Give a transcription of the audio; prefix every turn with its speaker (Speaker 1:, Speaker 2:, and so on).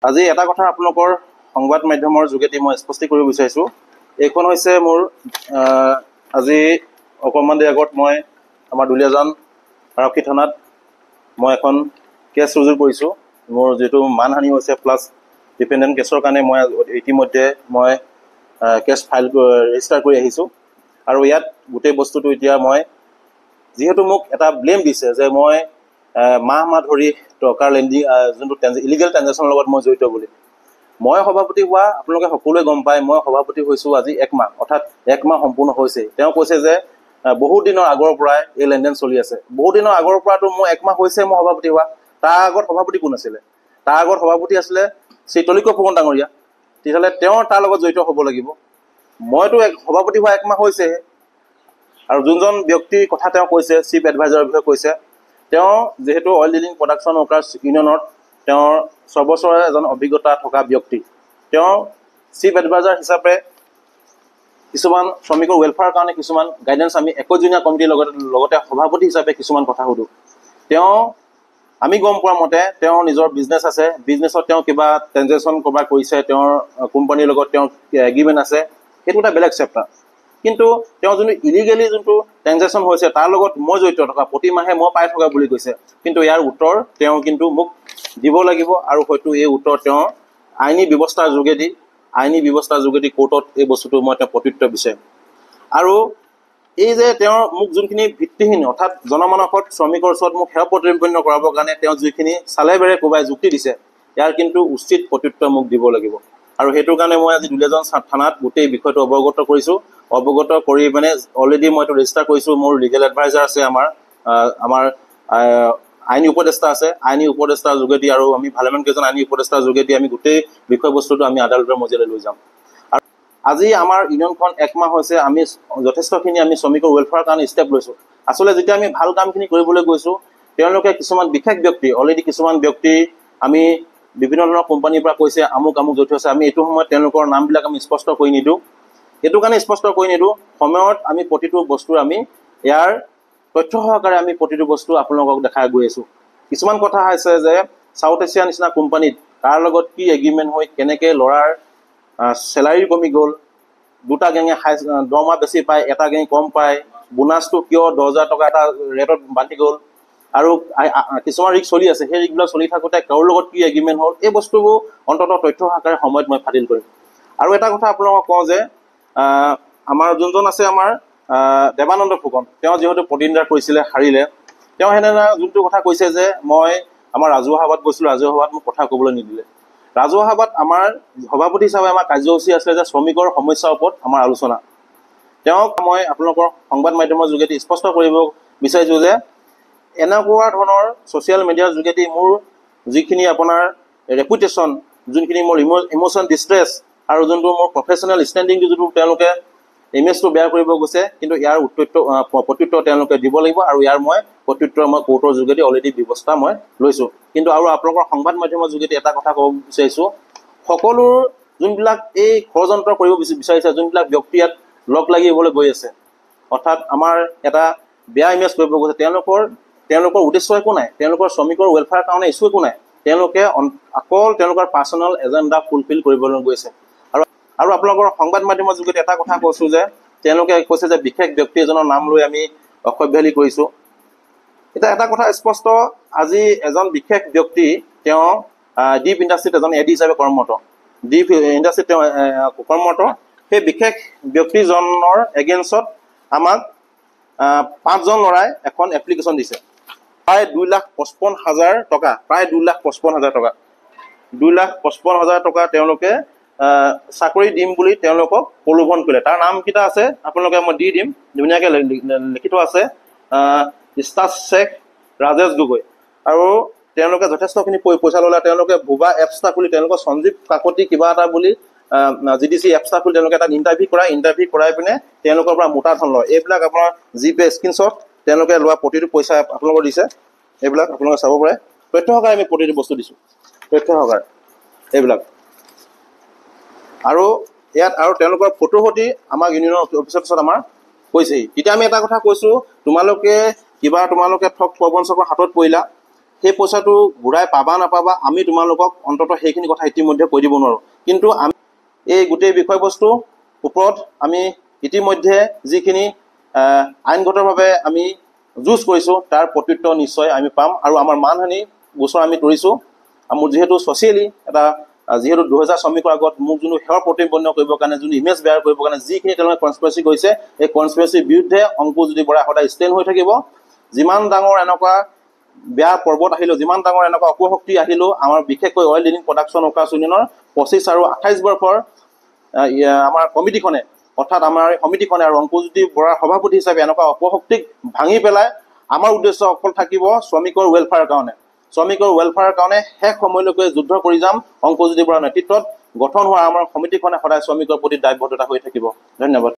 Speaker 1: আজি এটা কথা আপোনালোকৰ সংবাদ মাধ্যমৰ যোগেদি মই স্পষ্ট কৰিব বিচাৰিছোঁ। এইখন হৈছে মোৰ আজি অকণমান দেৰি আগত মই আমাৰ দুলীয়াজান আৰক্ষী থানাত মই এখন কেছ ৰুজু কৰিছোঁ। মোৰ যিটো মানহানি হৈছে প্লাছ ডিপেণ্ডেণ্ট কেছৰ কাৰণে মই ইতিমধ্যে মই কেছ ৰেজিষ্টাৰ কৰি আহিছোঁ। আৰু ইয়াত গোটেই বস্তুটো এতিয়া মই যিহেতু মোক এটা ব্লেম দিছে যে মই মাহ ধৰি টকাৰ লেণ্ডি যোনটো ইলিগেল ট্ৰেঞ্জেকশ্যনৰ লগত মই জড়িত বুলি। মই সভাপতি হোৱা আপোনালোকে সকলোৱে গম পায়, মই সভাপতি হৈছোঁ আজি 1 মাহ, অৰ্থাৎ 1 মাহ সম্পূৰ্ণ হৈছে। তেওঁ কৈছে যে বহুত দিনৰ আগৰ পৰাই এই লেনদেন চলি আছে। বহুত দিনৰ আগৰ পৰাতো মোৰ 1 মাহ হৈছে মই সভাপতি হোৱা। তাৰ আগত সভাপতি কোন আছিলে? তাৰ আগত সভাপতি আছিলে শ্ৰী তলিক ফুকন ডাঙৰীয়া। তেতিয়াহ'লে তেওঁ তাৰ লগত জড়িত হ'ব লাগিব। মইতো সভাপতি হোৱা 1 মাহ হৈছেহে। আৰু যোনজন ব্যক্তিৰ কথা তেওঁ কৈছে, চিফ এডভাইজাৰৰ বিষয়ে কৈছে, তেওঁ যিহেতু অইল ডিলিং প্ৰডাকশ্যন ৱৰ্কাৰ্ছ ইউনিয়নত তেওঁৰ ছবছৰৰ এজন অভিজ্ঞতা থকা ব্যক্তি। তেওঁ চিফ এডভাইজাৰ হিচাপে কিছুমান শ্ৰমিকৰ ৱেলফেয়াৰৰ কাৰণে কিছুমান গাইডেঞ্চ আমি 21জনীয়া কমিটিৰ লগতে সভাপতি হিচাপে কিছুমান কথা সুধোঁ। তেওঁ আমি গম পোৱা মতে তেওঁৰ নিজৰ বিজনেছ আছে, বিজনেছত তেওঁ কিবা ট্ৰেঞ্জেকশ্যন ক'ৰবাত কৰিছে, তেওঁৰ কোম্পানীৰ লগত তেওঁৰ এগ্ৰিমেণ্ট আছে, সেইটো এটা বেলেগ চেপ্টাৰ। কিন্তু তেওঁ যোনটো ইলিগেলি যোনটো ট্ৰেঞ্জেকশ্যন হৈছে তাৰ লগত মই জড়িত থকা, প্ৰতিমাহে মই পাই থকা বুলি কৈছে। কিন্তু ইয়াৰ উত্তৰ তেওঁ কিন্তু মোক দিব লাগিব, আৰু হয়তো এই উত্তৰ তেওঁ আইনী ব্যৱস্থাৰ যোগেদি কোৰ্টত এই বস্তুটো মই তেওঁ প্ৰত্যুত্তৰ বিচাৰিম। আৰু এই যে তেওঁৰ মোক যোনখিনি ভিত্তিহীন, অৰ্থাৎ জনমানসত শ্ৰমিকৰ ওচৰত মোক সেৱা প্ৰতিপন্ন কৰাবৰ কাৰণে তেওঁ যিখিনি চালে বেৰে কোবাই যুক্তি দিছে, ইয়াৰ কিন্তু উচিত প্ৰত্যুত্তৰ মোক দিব লাগিব। আৰু সেইটোৰ কাৰণে মই আজি দুলীয়াজান থানাত গোটেই বিষয়টো অৱগত কৰিছোঁ। অৱগত কৰি মানে অলৰেডি মই এইটো ৰেজিষ্টাৰ কৰিছোঁ। মোৰ লিগেল এডভাইজাৰ আছে, আমাৰ আইনী উপদেষ্টা আছে। আইনী উপদেষ্টাৰ যোগেদি আৰু আমি ভালেমান কেইজন আইনী উপদেষ্টাৰ যোগেদি আমি গোটেই বিষয়বস্তুটো আমি আদালতৰ মজিয়ালৈ লৈ যাম। আৰু আজি আমাৰ ইউনিয়নখন 1 মাহ হৈছে, আমি যথেষ্টখিনি আমি শ্ৰমিকৰ ৱেলফেয়াৰৰ কাৰণে ষ্টেপ লৈছোঁ। আচলতে যেতিয়া আমি ভাল কামখিনি কৰিবলৈ গৈছোঁ, তেওঁলোকে কিছুমান বিশেষ ব্যক্তি, অলৰেডি কিছুমান ব্যক্তি আমি বিভিন্ন ধৰণৰ কোম্পানীৰ পৰা কৈছে আমুক জড়িত আছে। আমি এইটো সময়ত তেওঁলোকৰ নামবিলাক আমি স্পষ্ট কৰি নিদিওঁ। এইটো কাৰণে স্পষ্ট কৰি নিদিওঁ, সময়ত আমি প্ৰতিটো বস্তুৰ আমি ইয়াৰ তথ্য সহকাৰে আমি প্ৰতিটো বস্তু আপোনালোকক দেখাই গৈ আছোঁ। কিছুমান কথা হৈছে যে চাউথ এছিয়া নিচিনা কোম্পানীত তাৰ লগত কি এগ্ৰিমেণ্ট হৈ কেনেকৈ ল'ৰাৰ চেলাৰী কমি গ'ল, দুটা গেঙে দৰমহা বেছি পায়, এটা গেঙে কম পায়, বোনাছটো কিয় 10,000 টকা এটা ৰেটত বান্ধি গ'ল, আৰু কিছুমান ৰিক্স চলি আছে। সেই ৰিক্সবিলাক চলি থাকোঁতে কাৰো লগত কি এগ্ৰিমেণ্ট হ'ল, এই বস্তুবোৰ অন্ততঃ তথ্য সহকাৰে সময়ত মই ফাদিল কৰিম। আৰু এটা কথা আপোনালোকক কওঁ যে আমাৰ যোনজন আছে আমাৰ দেৱানন্দ ফুকন, তেওঁ যিহেতু প্ৰতিদ্বন্দ্বিতা কৰিছিলে, হাৰিলে। তেওঁ সেনেদৰে যোনটো কথা কৈছে যে মই আমাৰ ৰাজহুৱা সভাত গৈছিলোঁ, ৰাজহুৱা সভাত মোক কথা ক'বলৈ নিদিলে। ৰাজহুৱা সভাত আমাৰ সভাপতি হিচাপে আমাৰ কাৰ্যসূচী আছিলে যে শ্ৰমিকৰ সমস্যাৰ ওপৰত আমাৰ আলোচনা। তেওঁক মই আপোনালোকৰ সংবাদ মাধ্যমৰ যোগেদি স্পষ্ট কৰিব বিচাৰিছোঁ যে এনেকুৱা ধৰণৰ ছ'চিয়েল মিডিয়াৰ যোগেদি মোৰ যিখিনি আপোনাৰ ৰেপুটেশ্যন, যোনখিনি মোৰ ইম'চন ডিষ্ট্ৰেছ আৰু যোনটো মোৰ প্ৰফেচনেল ষ্টেণ্ডিংটো যোনটো তেওঁলোকে ইমেজটো বেয়া কৰিব গৈছে, কিন্তু ইয়াৰ প্ৰত্যুত্তৰ তেওঁলোকে দিব লাগিব। আৰু ইয়াৰ মই প্ৰত্যুত্তৰ মই কোৰ্টৰ যোগেদি অলৰেডি ব্যৱস্থা মই লৈছোঁ। কিন্তু আৰু আপোনালোকৰ সংবাদ মাধ্যমৰ যোগেদি এটা কথা ক'ব বিচাৰিছোঁ, সকলো যোনবিলাক এই ষড়যন্ত্ৰ কৰিব বিচাৰিছে, যোনবিলাক ব্যক্তি ইয়াত লগ লাগিবলৈ গৈ আছে, অৰ্থাৎ আমাৰ এটা বেয়া ইমেজ কৰিব গৈছে, তেওঁলোকৰ উদ্দেশ্য একো নাই, তেওঁলোকৰ শ্ৰমিকৰ ৱেলফেয়াৰৰ কাৰণে ইছ্যু একো নাই। তেওঁলোকে অকল তেওঁলোকৰ পাৰ্চনেল এজেণ্ডা ফুলফিল কৰিবলৈ গৈছে। আৰু আপোনালোকৰ সংবাদ মাধ্যমৰ যোগেদি এটা কথা কৈছোঁ যে তেওঁলোকে কৈছে যে বিশেষ ব্যক্তি এজনৰ নাম লৈ আমি অসভ্যালি কৰিছোঁ। এতিয়া এটা কথা স্পষ্ট, আজি এজন বিশেষ ব্যক্তি, তেওঁ ডিপ ইণ্ডাষ্ট্ৰীত এজন এডি হিচাপে কৰ্মৰত, ডিপ ইণ্ডাষ্ট্ৰীত তেওঁ কৰ্মৰত। সেই বিশেষ ব্যক্তিজনৰ এগেইনষ্টত আমাক 5জন ল'ৰাই এখন এপ্লিকেশ্যন দিছে, প্ৰায় 2,55,000 টকা, প্ৰায় 2,55,000 টকা, 2,55,000 টকা তেওঁলোকে চাকৰি দিম বুলি তেওঁলোকক প্ৰলোভন কৰিলে। তাৰ নামকেইটা আছে, আপোনালোকে মই দি দিম, ধুনীয়াকৈ লিখি থোৱা আছে, ইষ্টাছ শ্বেখ, ৰাজেশ গগৈ। আৰু তেওঁলোকে যথেষ্টখিনি পইচা ল'লে। তেওঁলোকে ভুৱা এপছটা খুলি, তেওঁলোকৰ সঞ্জীৱ কাকতি কিবা এটা বুলি GDC এপছটা খুলি তেওঁলোকে এটা ইণ্টাৰভিউ কৰাই পিনে তেওঁলোকৰ পৰা মোটা ধন লয়। এইবিলাক আপোনাৰ জিপে স্ক্ৰীনশ্বট তেওঁলোকে লোৱা প্ৰতিটো পইচা আপোনালোকৰ দিছে, এইবিলাক আপোনালোকে চাব পাৰে। তথ্য সহকাৰে আমি প্ৰতিটো বস্তু দিছোঁ, তথ্য সহকাৰে এইবিলাক। আৰু ইয়াত আৰু তেওঁলোকৰ ফটো সতি আমাক ইউনিয়নৰ অফিচৰ পিছত আমাৰ কৈছেহি। তেতিয়া আমি এটা কথা কৈছোঁ, তোমালোকে ঠগ প্ৰবঞ্চকৰ হাতত পৰিলা, সেই পইচাটো ঘূৰাই পাবা নাপাবা আমি তোমালোকক অন্ততঃ সেইখিনি কথা ইতিমধ্যে কৈ দিব নোৱাৰোঁ। কিন্তু আমি এই গোটেই বিষয়বস্তুৰ ওপৰত আমি ইতিমধ্যে যিখিনি আইনগতভাৱে আমি যুঁজ কৰিছোঁ তাৰ প্ৰত্যুত্তৰ নিশ্চয় আমি পাম। আৰু আমাৰ মানহানি গোচৰ আমি তৰিছোঁ। মোৰ যিহেতু ছ'চিয়েলি এটা যিহেতু 2000 শ্ৰমিকৰ আগত মোক যোনটো সেৱা প্ৰতিপন্ন কৰিবৰ কাৰণে যোনটো ইমেজ বেয়াৰ কৰিবৰ কাৰণে যিখিনি তেওঁলোকে কনস্পিৰেচি কৰিছে, এই কনস্পিৰেচিৰ বিৰুদ্ধে অংকুৰজ্যোতি বৰা সদায় ষ্টেণ্ড হৈ থাকিব। যিমান ডাঙৰ এনেকুৱা বেয়া পৰ্বত আহিলেও, যিমান ডাঙৰ এনেকুৱা অপশক্তি আহিলেও, আমাৰ বিশেষকৈ অইল ড্ৰিলিং প্ৰডাকশ্যন ৱৰ্কাৰ্ছ ইউনিয়নৰ 25 আৰু 28 বৰ্ষৰ আমাৰ কমিটিখনে, অৰ্থাৎ আমাৰ সমিতিখনে আৰু অংকুৰজ্যোতি বৰাৰ সভাপতি হিচাপে এনেকুৱা অপশক্তিক ভাঙি পেলাই আমাৰ উদ্দেশ্য অকল থাকিব শ্ৰমিকৰ ৱেলফেয়াৰৰ কাৰণে। শ্ৰমিকৰ ৱেলফেয়াৰৰ কাৰণে শেষ সময়লৈকে যুদ্ধ কৰি যাম। অংকুৰজ্যোতি বৰাৰ নেতৃত্বত গঠন হোৱা আমাৰ সমিতিখনে সদায় শ্ৰমিকৰ প্ৰতি দায়বদ্ধতা হৈ থাকিব। ধন্যবাদ।